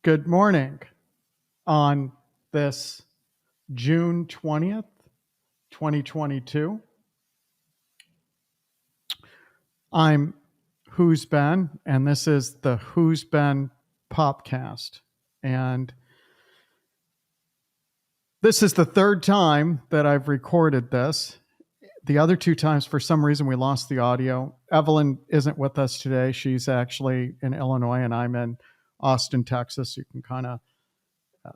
Good morning on this June 20th, 2022. I'm Who's Ben, and this is the Who's Ben POPCast. And this is the third time that I've recorded this. The other two times, for some reason, we lost the audio. Evelyn isn't with us today. She's actually in Illinois, and I'm in Austin, Texas. You can kind of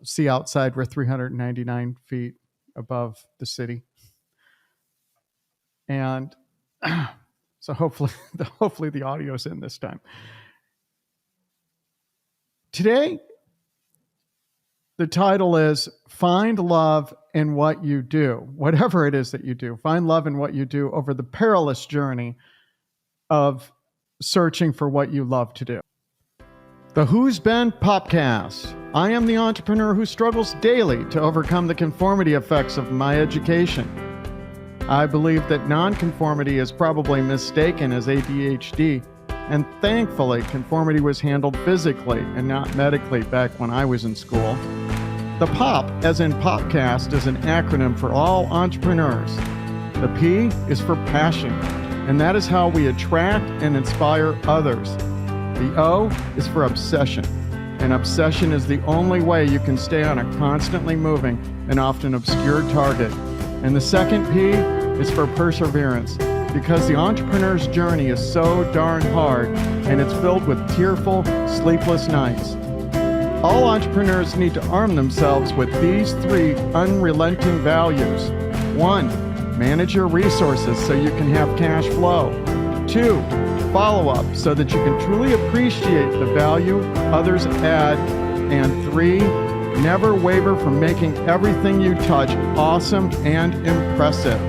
see outside. We're 399 feet above the city. And so hopefully the audio's in this time. Today, the title is Find Love in What You Do. Whatever it is that you do, find love in what you do over the perilous journey of searching for what you love to do. The Who's Ben POPcast. I am the entrepreneur who struggles daily to overcome the conformity effects of my education. I believe that nonconformity is probably mistaken as ADHD, and thankfully conformity was handled physically and not medically back when I was in school. The POP, as in POPcast, is an acronym for all entrepreneurs. The P is for passion, and that is how we attract and inspire others. The O is for obsession, and obsession is the only way you can stay on a constantly moving and often obscure target. And the second P is for perseverance, because the entrepreneur's journey is so darn hard, and it's filled with tearful, sleepless nights. All entrepreneurs need to arm themselves with these three unrelenting values. 1, manage your resources so you can have cash flow. 2, follow up so that you can truly appreciate the value others add. And 3, never waver from making everything you touch awesome and impressive.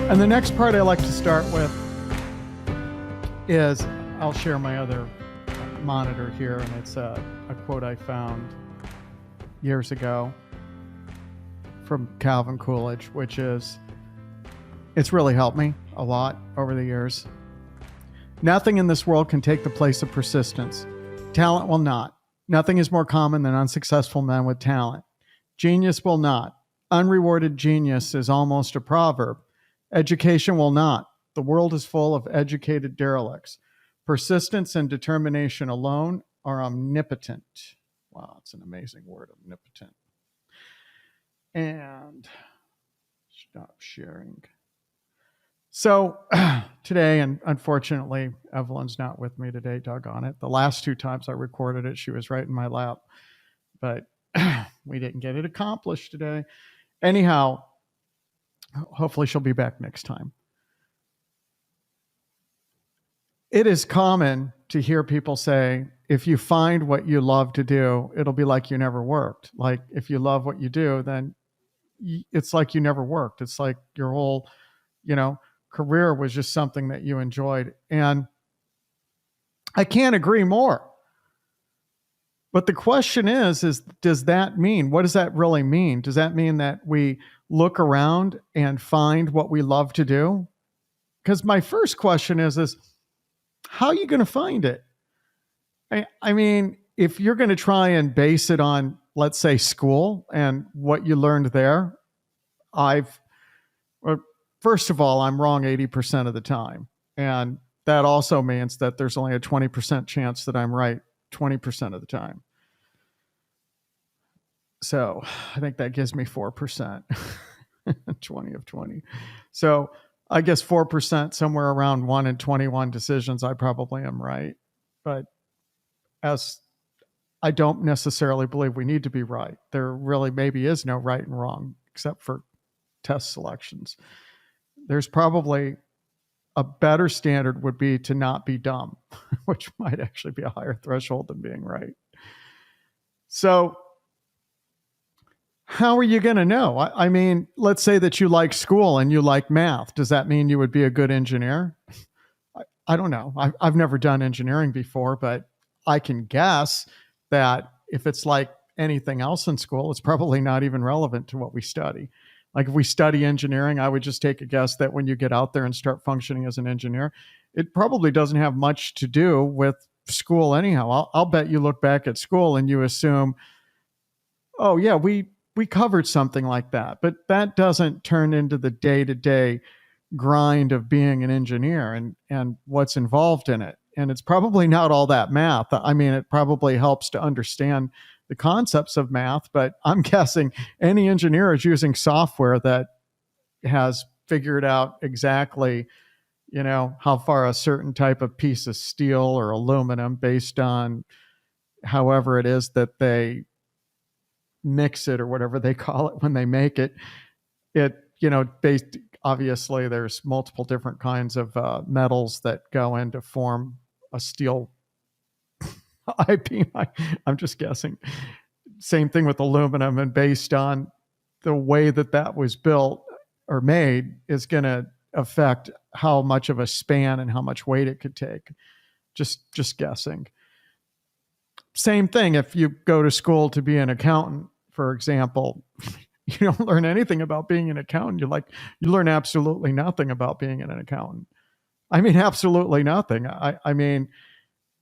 And the next part I like to start with is, I'll share my other monitor here, and it's a quote I found years ago from Calvin Coolidge, which is, it's really helped me a lot over the years. Nothing in this world can take the place of persistence. Talent will not. Nothing is more common than unsuccessful men with talent. Genius will not. Unrewarded genius is almost a proverb. Education will not. The world is full of educated derelicts. Persistence and determination alone are omnipotent. Wow, it's an amazing word, omnipotent. And stop sharing. So today, and unfortunately, Evelyn's not with me today, doggone it. The last two times I recorded it, she was right in my lap. But we didn't get it accomplished today. Anyhow, hopefully she'll be back next time. It is common to hear people say, if you find what you love to do, it'll be like you never worked. Like, if you love what you do, then it's like you never worked. It's like your whole, career was just something that you enjoyed. And I can't agree more. But the question is, does that mean, what does that really mean? Does that mean that we look around and find what we love to do? Because my first question is how are you going to find it? I mean, if you're going to try and base it on, let's say, school and what you learned there, first of all, I'm wrong 80% of the time. And that also means that there's only a 20% chance that I'm right 20% of the time. So I think that gives me 4%, 20 of 20. So I guess 4%, somewhere around 1 in 21 decisions, I probably am right. But as I don't necessarily believe we need to be right. There really maybe is no right and wrong, except for test selections. There's probably a better standard would be to not be dumb, which might actually be a higher threshold than being right. So how are you going to know? I mean, let's say that you like school and you like math. Does that mean you would be a good engineer? I don't know. I've never done engineering before, but I can guess that if it's like anything else in school, it's probably not even relevant to what we study. Like if we study engineering, I would just take a guess that when you get out there and start functioning as an engineer, it probably doesn't have much to do with school anyhow. I'll bet you look back at school and you assume, oh yeah, we covered something like that, but that doesn't turn into the day-to-day grind of being an engineer and what's involved in it. And it's probably not all that math. I mean, it probably helps to understand the concepts of math, but I'm guessing any engineer is using software that has figured out exactly, how far a certain type of piece of steel or aluminum, based on however it is that they mix it or whatever they call it when they make it. Based, obviously there's multiple different kinds of metals that go in to form a steel I-beam. I'm just guessing. Same thing with aluminum, and based on the way that was built or made is going to affect how much of a span and how much weight it could take. Just guessing. Same thing if you go to school to be an accountant, for example. You don't learn anything about being an accountant. You learn absolutely nothing about being an accountant. I mean, absolutely nothing. I mean,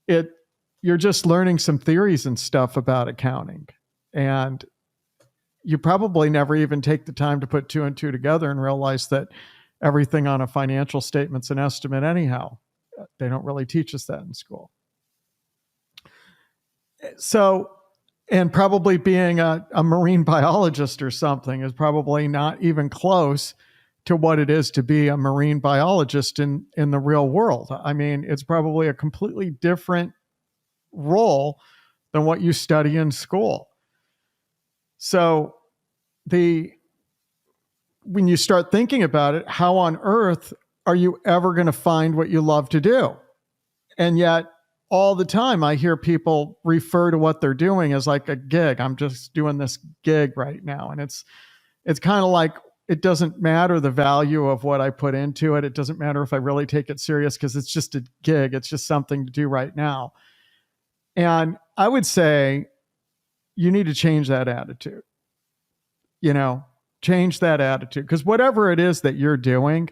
you're just learning some theories and stuff about accounting. And you probably never even take the time to put two and two together and realize that everything on a financial statement's an estimate anyhow. They don't really teach us that in school. So, and probably being a marine biologist or something is probably not even close to what it is to be a marine biologist in the real world. I mean, it's probably a completely different role than what you study in school. So when you start thinking about it, how on earth are you ever going to find what you love to do? And yet all the time I hear people refer to what they're doing as like a gig. I'm just doing this gig right now. And it's kind of like, it doesn't matter the value of what I put into it. It doesn't matter if I really take it serious because it's just a gig. It's just something to do right now. And I would say you need to change that attitude. Change that attitude, because whatever it is that you're doing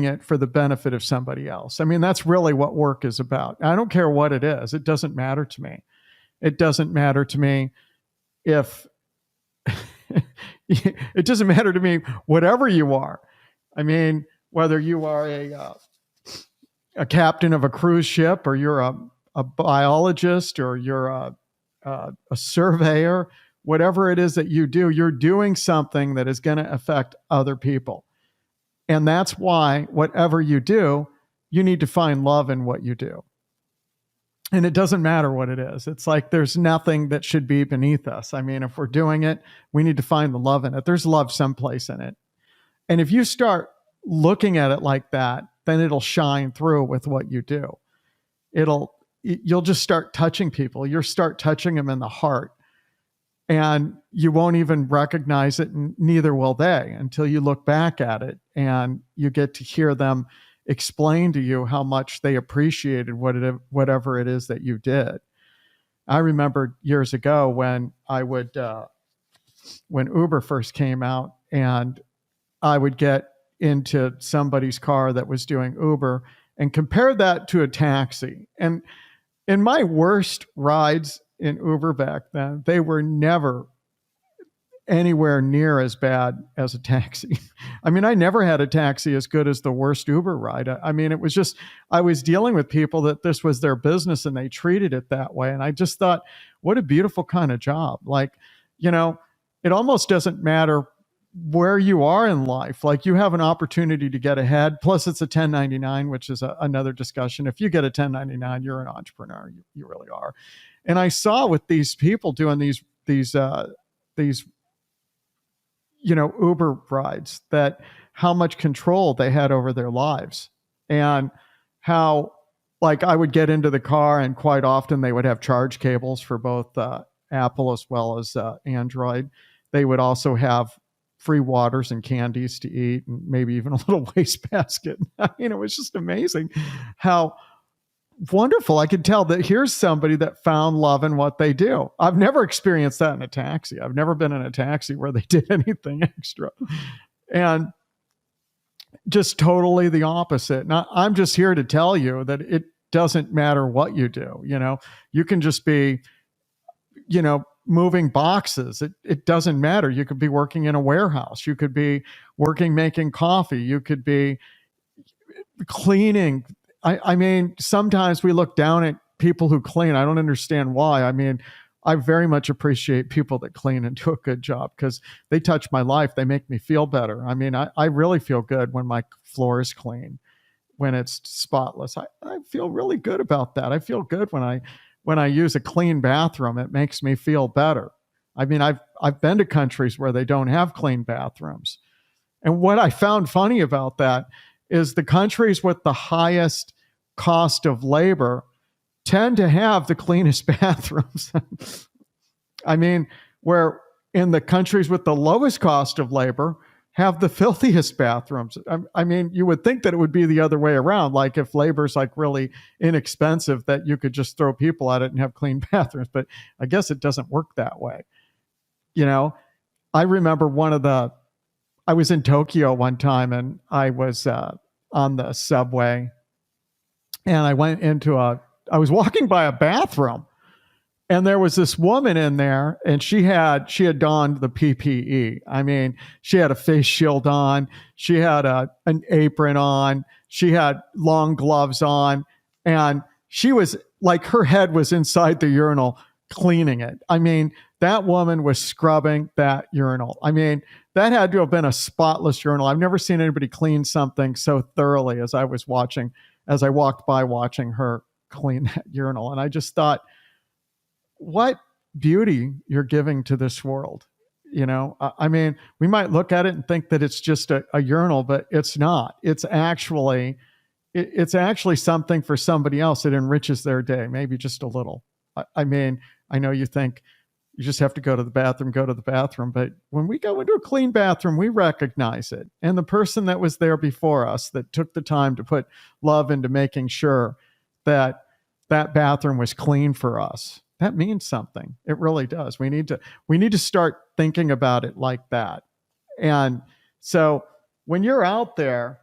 it for the benefit of somebody else. I mean, that's really what work is about. I don't care what it is. It doesn't matter to me. It doesn't matter to me if it doesn't matter to me whatever you are. I mean, whether you are a captain of a cruise ship, or you're a biologist, or you're a surveyor, whatever it is that you do, you're doing something that is going to affect other people. And that's why whatever you do, you need to find love in what you do. And it doesn't matter what it is. It's like there's nothing that should be beneath us. I mean, if we're doing it, we need to find the love in it. There's love someplace in it. And if you start looking at it like that, then it'll shine through with what you do. You'll just start touching people. You'll start touching them in the heart. And you won't even recognize it, and neither will they, until you look back at it and you get to hear them explain to you how much they appreciated whatever it is that you did. I remember years ago when when Uber first came out, and I would get into somebody's car that was doing Uber and compare that to a taxi. And in my worst rides in Uber back then, they were never anywhere near as bad as a taxi. I mean, I never had a taxi as good as the worst Uber ride. I mean, it was just, I was dealing with people that this was their business and they treated it that way. And I just thought, what a beautiful kind of job. Like, it almost doesn't matter where you are in life. Like, you have an opportunity to get ahead. Plus it's a 1099, which is another discussion. If you get a 1099, you're an entrepreneur. You really are. And I saw with these people doing these Uber rides, that how much control they had over their lives, and how, like, I would get into the car and quite often they would have charge cables for both Apple as well as Android. They would also have free waters and candies to eat, and maybe even a little wastebasket. I mean, it was just amazing how wonderful. I could tell that here's somebody that found love in what they do. I've never experienced that in a taxi. I've never been in a taxi where they did anything extra. And just totally the opposite. Now, I'm just here to tell you that doesn't matter what you do. You can just be, moving boxes. It doesn't matter. You could be working in a warehouse. You could be working, making coffee. You could be cleaning. I mean, sometimes we look down at people who clean. I don't understand why. I mean, I very much appreciate people that clean and do a good job because they touch my life. They make me feel better. I mean, I really feel good when my floor is clean, when it's spotless. I feel really good about that. I feel good when I use a clean bathroom. It makes me feel better. I mean, I've been to countries where they don't have clean bathrooms. And what I found funny about that is the countries with the highest cost of labor tend to have the cleanest bathrooms. I mean, where in the countries with the lowest cost of labor have the filthiest bathrooms. I mean, you would think that it would be the other way around. Like if labor's like really inexpensive, that you could just throw people at it and have clean bathrooms. But I guess it doesn't work that way. I remember I was in Tokyo one time and I was on the subway and I was walking by a bathroom and there was this woman in there and she had donned the PPE. I mean, she had a face shield on, she had an apron on, she had long gloves on, and she was like, her head was inside the urinal cleaning it. I mean, that woman was scrubbing that urinal. I mean, that had to have been a spotless urinal. I've never seen anybody clean something so thoroughly as I walked by watching her clean that urinal. And I just thought, what beauty you're giving to this world. I mean, we might look at it and think that it's just a urinal, but it's not. It's actually something for somebody else that enriches their day, maybe just a little. I mean, I know you think you just have to go to the bathroom, but when we go into a clean bathroom, we recognize it. And the person that was there before us that took the time to put love into making sure that bathroom was clean for us, that means something. It really does. We need to start thinking about it like that. And so when you're out there,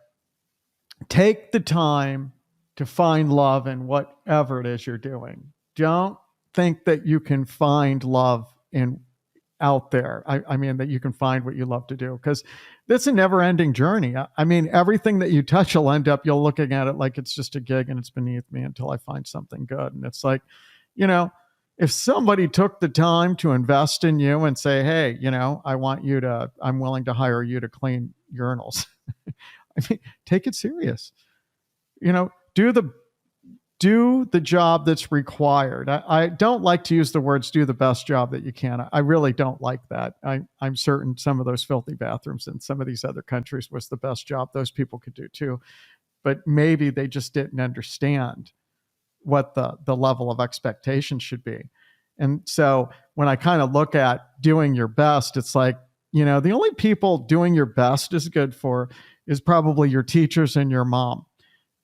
take the time to find love in whatever it is you're doing. Don't think that you can find love out there. I mean, that you can find what you love to do, because it's a never-ending journey. I mean, everything that you touch, you'll looking at it like it's just a gig and it's beneath me until I find something good. And it's like, if somebody took the time to invest in you and say, hey, I'm willing to hire you to clean urinals. I mean, take it serious. Do the job that's required. I don't like to use the words do the best job that you can. I really don't like that. I'm certain some of those filthy bathrooms in some of these other countries was the best job those people could do too. But maybe they just didn't understand what the level of expectation should be. And so when I kind of look at doing your best, it's like, the only people doing your best is good for is probably your teachers and your mom.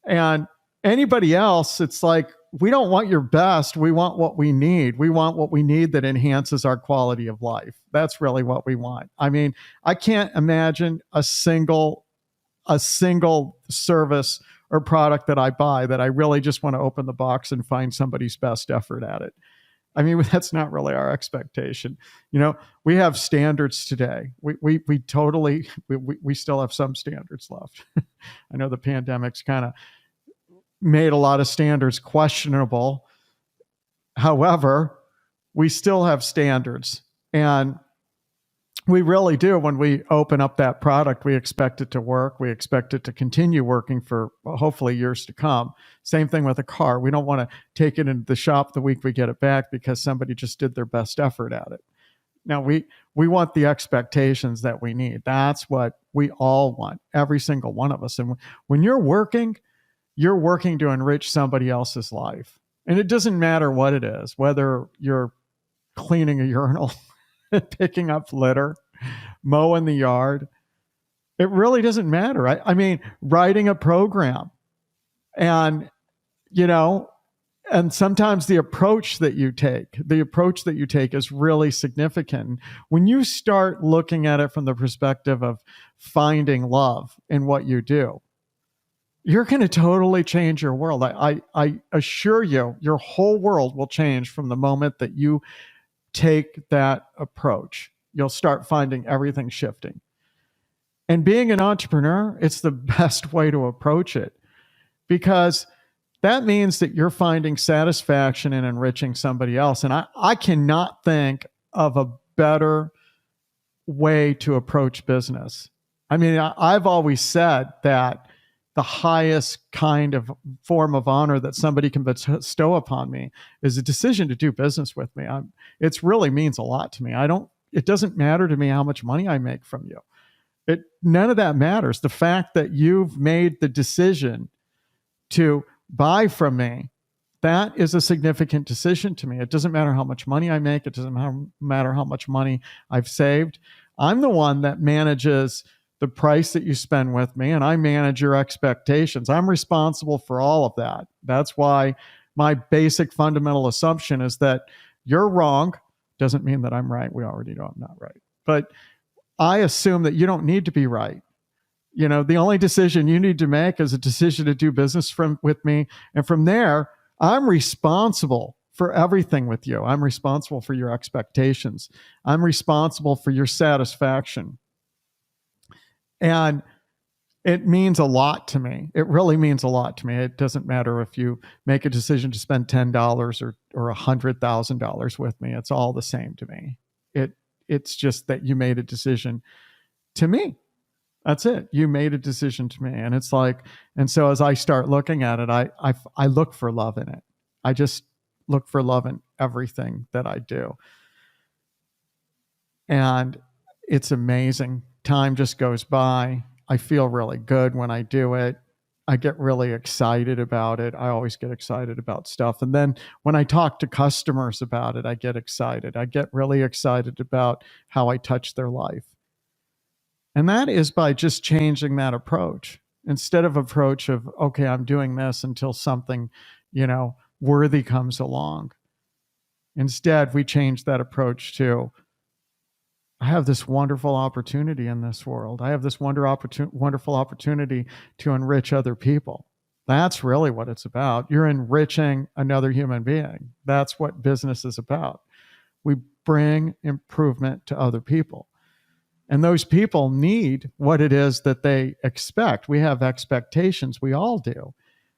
And anybody else, it's like, we don't want your best. We want what we need. We want what we need that enhances our quality of life. That's really what we want. I mean, I can't imagine a single service or product that I buy that I really just want to open the box and find somebody's best effort at it. I mean, that's not really our expectation. We have standards today. We still have some standards left. I know the pandemic's kind of made a lot of standards questionable. However, we still have standards, and we really do. When we open up that product, we expect it to work. We expect it to continue working for hopefully years to come. Same thing with a car. We don't want to take it into the shop the week we get it back because somebody just did their best effort at it. Now, we want the expectations that we need. That's what we all want, every single one of us. And when you're working to enrich somebody else's life. And it doesn't matter what it is, whether you're cleaning a urinal, picking up litter, mowing the yard. It really doesn't matter. I mean, writing a program and sometimes the approach that you take is really significant. When you start looking at it from the perspective of finding love in what you do, you're going to totally change your world. I assure you, your whole world will change from the moment that you take that approach. You'll start finding everything shifting. And being an entrepreneur, it's the best way to approach it, because that means that you're finding satisfaction in enriching somebody else. And I cannot think of a better way to approach business. I mean, I've always said that the highest kind of form of honor that somebody can bestow upon me is a decision to do business with me. It really means a lot to me. It doesn't matter to me how much money I make from you. None of that matters. The fact that you've made the decision to buy from me, that is a significant decision to me. It doesn't matter how much money I make. It doesn't matter how much money I've saved. I'm the one that manages the price that you spend with me, and I manage your expectations. I'm responsible for all of that. That's why my basic fundamental assumption is that you're wrong. Doesn't mean that I'm right. We already know I'm not right. But I assume that you don't need to be right. The only decision you need to make is a decision to do business with me. And from there, I'm responsible for everything with you. I'm responsible for your expectations. I'm responsible for your satisfaction. And it means a lot to me. It really means a lot to me. It doesn't matter if you make a decision to spend $10 or $100,000 with me. It's all the same to me. It's just that you made a decision to me. That's it. You made a decision to me. And it's like, and so as I start looking at it, I look for love in it. I just look for love in everything that I do. And it's amazing. Time just goes by. I feel really good when I do it. I get really excited about it. I always get excited about stuff. And then when I talk to customers about it, I get excited. I get really excited about how I touch their life. And that is by just changing that approach. Instead of approach of, okay, I'm doing this until something, worthy comes along. Instead, we change that approach to, I have this wonderful opportunity in this world. I have this wonderful opportunity to enrich other people. That's really what it's about. You're enriching another human being. That's what business is about. We bring improvement to other people. And those people need what it is that they expect. We have expectations. We all do.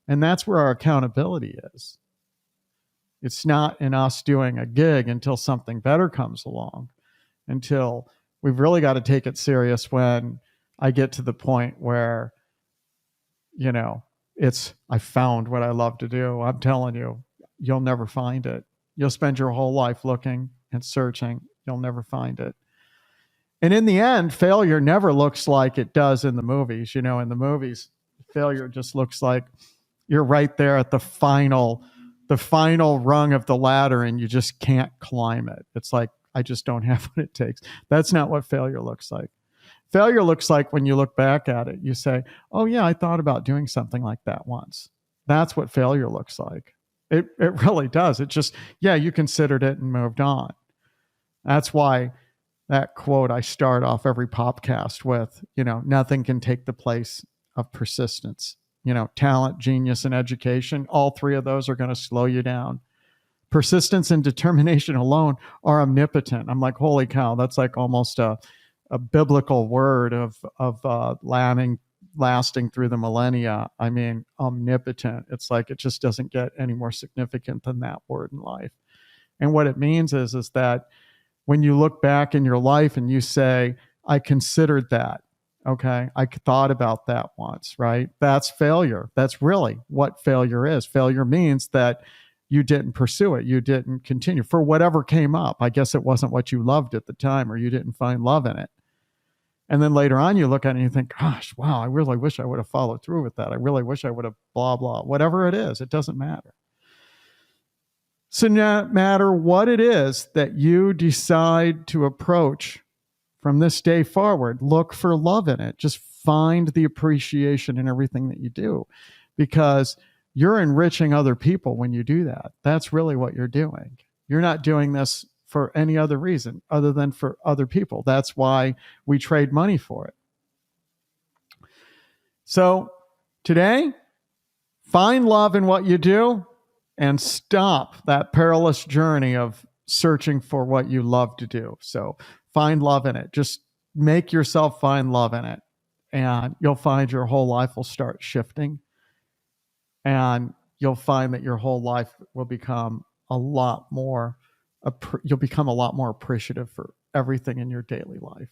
And that's where our accountability is. It's not in us doing a gig until something better comes along, until we've really got to take it serious when I get to the point where, I found what I love to do. I'm telling you, you'll never find it. You'll spend your whole life looking and searching. You'll never find it. And in the end, failure never looks like it does in the movies. In the movies, failure just looks like you're right there at the final rung of the ladder and you just can't climb it. It's like, I just don't have what it takes. That's not what failure looks like. Failure looks like when you look back at it, you say, oh yeah, I thought about doing something like that once. That's what failure looks like. It really does. It just, you considered it and moved on. That's why that quote I start off every POPCast with, nothing can take the place of persistence. Talent, genius, and education, all three of those are going to slow you down. Persistence and determination alone are omnipotent. I'm like, holy cow, that's like almost a biblical word of lasting through the millennia. I mean, omnipotent. It's like, it just doesn't get any more significant than that word in life. And what it means is that when you look back in your life and you say, I considered that, okay, I thought about that once, right? That's failure. That's really what failure is. Failure means that you didn't pursue it. You didn't continue for whatever came up. I guess it wasn't what you loved at the time, or you didn't find love in it. And then later on, you look at it and you think, gosh, wow, I really wish I would have followed through with that. I really wish I would have blah, blah, whatever it is. It doesn't matter. So no matter what it is that you decide to approach from this day forward, look for love in it. Just find the appreciation in everything that you do, because you're enriching other people when you do that. That's really what you're doing. You're not doing this for any other reason other than for other people. That's why we trade money for it. So today, Find love in what you do and stop that perilous journey of searching for what you love to do. So find love in it. Just make yourself find love in it, and you'll find your whole life will start shifting, and you'll find that your whole life will become a lot more, you'll become a lot more appreciative for everything in your daily life.